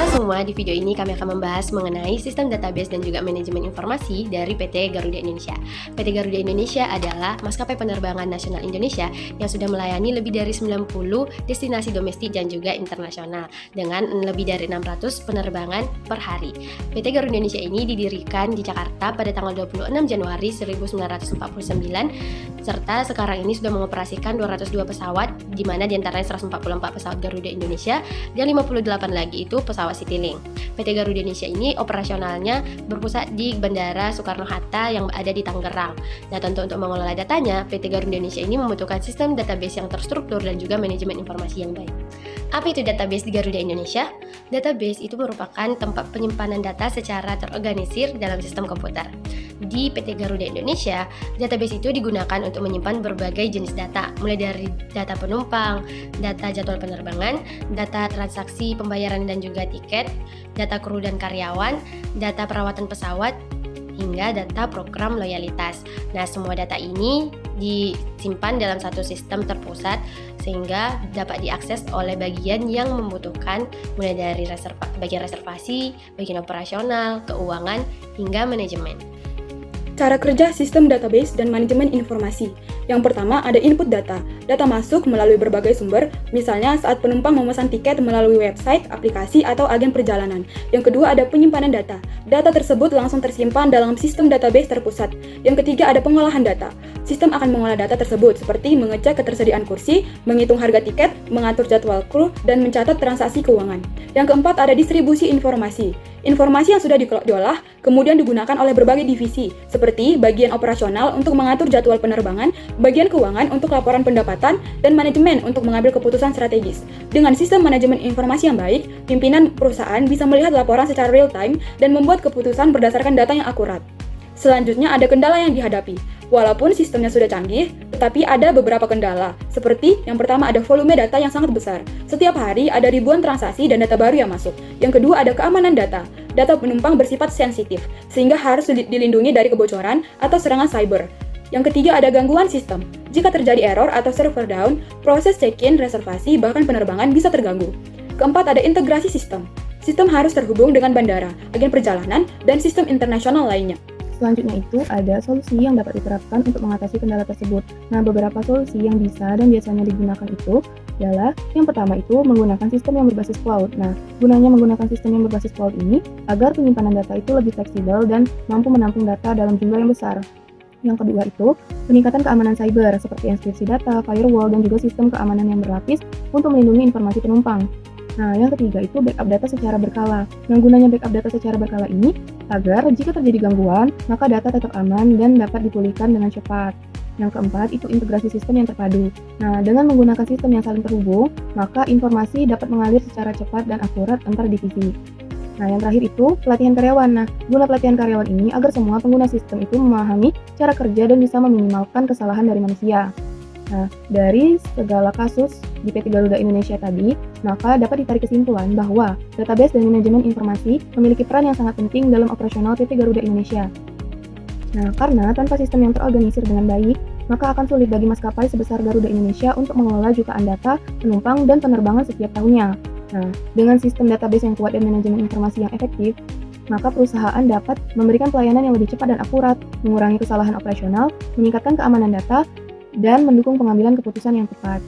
Halo semua, di video ini kami akan membahas mengenai sistem database dan juga manajemen informasi dari PT Garuda Indonesia. PT Garuda Indonesia adalah maskapai penerbangan nasional Indonesia yang sudah melayani lebih dari 90 destinasi domestik dan juga internasional dengan lebih dari 600 penerbangan per hari. PT Garuda Indonesia ini didirikan di Jakarta pada tanggal 26 Januari 1949 serta sekarang ini sudah mengoperasikan 202 pesawat di mana diantaranya 144 pesawat Garuda Indonesia dan 58 lagi itu pesawat Citylink. PT Garuda Indonesia ini operasionalnya berpusat di Bandara Soekarno-Hatta yang ada di Tangerang. Nah, tentu untuk mengelola datanya, PT Garuda Indonesia ini membutuhkan sistem database yang terstruktur dan juga manajemen informasi yang baik. Apa itu database di Garuda Indonesia? Database itu merupakan tempat penyimpanan data secara terorganisir dalam sistem komputer. Di PT Garuda Indonesia, database itu digunakan untuk menyimpan berbagai jenis data, mulai dari data penumpang, data jadwal penerbangan, data transaksi pembayaran dan juga tiket, data kru dan karyawan, data perawatan pesawat, hingga data program loyalitas. Nah, semua data ini disimpan dalam satu sistem terpusat sehingga dapat diakses oleh bagian yang membutuhkan, mulai dari bagian reservasi, bagian operasional, keuangan, hingga manajemen. Cara kerja sistem database dan manajemen informasi. Yang pertama ada input data. Data masuk melalui berbagai sumber, misalnya saat penumpang memesan tiket melalui website, aplikasi, atau agen perjalanan. Yang kedua ada penyimpanan data. Data tersebut langsung tersimpan dalam sistem database terpusat. Yang ketiga ada pengolahan data. Sistem akan mengolah data tersebut seperti mengecek ketersediaan kursi, menghitung harga tiket, mengatur jadwal kru, dan mencatat transaksi keuangan. Yang keempat ada distribusi informasi. Informasi yang sudah diolah kemudian digunakan oleh berbagai divisi, seperti bagian operasional untuk mengatur jadwal penerbangan, bagian keuangan untuk laporan pendapatan, dan manajemen untuk mengambil keputusan strategis. Dengan sistem manajemen informasi yang baik, pimpinan perusahaan bisa melihat laporan secara real time dan membuat keputusan berdasarkan data yang akurat. Selanjutnya ada kendala yang dihadapi. Walaupun sistemnya sudah canggih, tetapi ada beberapa kendala, seperti yang pertama ada volume data yang sangat besar. Setiap hari ada ribuan transaksi dan data baru yang masuk. Yang kedua ada keamanan data. Data penumpang bersifat sensitif, sehingga harus dilindungi dari kebocoran atau serangan cyber. Yang ketiga ada gangguan sistem. Jika terjadi error atau server down, proses check-in, reservasi, bahkan penerbangan bisa terganggu. Keempat ada integrasi sistem. Sistem harus terhubung dengan bandara, agen perjalanan, dan sistem internasional lainnya. Selanjutnya itu ada solusi yang dapat diterapkan untuk mengatasi kendala tersebut. Nah, beberapa solusi yang bisa dan biasanya digunakan itu adalah yang pertama itu menggunakan sistem yang berbasis cloud. Nah, gunanya menggunakan sistem yang berbasis cloud ini agar penyimpanan data itu lebih fleksibel dan mampu menampung data dalam jumlah yang besar. Yang kedua itu peningkatan keamanan cyber seperti enkripsi data, firewall, dan juga sistem keamanan yang berlapis untuk melindungi informasi penumpang. Nah, yang ketiga itu backup data secara berkala. Yang gunanya backup data secara berkala ini agar jika terjadi gangguan, maka data tetap aman dan dapat dipulihkan dengan cepat. Yang keempat itu integrasi sistem yang terpadu. Nah, dengan menggunakan sistem yang saling terhubung, maka informasi dapat mengalir secara cepat dan akurat antar divisi. Nah, yang terakhir itu pelatihan karyawan. Nah, guna pelatihan karyawan ini agar semua pengguna sistem itu memahami cara kerja dan bisa meminimalkan kesalahan dari manusia. Nah, dari segala kasus di PT Garuda Indonesia tadi, maka dapat ditarik kesimpulan bahwa database dan manajemen informasi memiliki peran yang sangat penting dalam operasional PT Garuda Indonesia. Nah, karena tanpa sistem yang terorganisir dengan baik, maka akan sulit bagi maskapai sebesar Garuda Indonesia untuk mengelola jutaan data, penumpang, dan penerbangan setiap tahunnya. Nah, dengan sistem database yang kuat dan manajemen informasi yang efektif, maka perusahaan dapat memberikan pelayanan yang lebih cepat dan akurat, mengurangi kesalahan operasional, meningkatkan keamanan data, dan mendukung pengambilan keputusan yang tepat.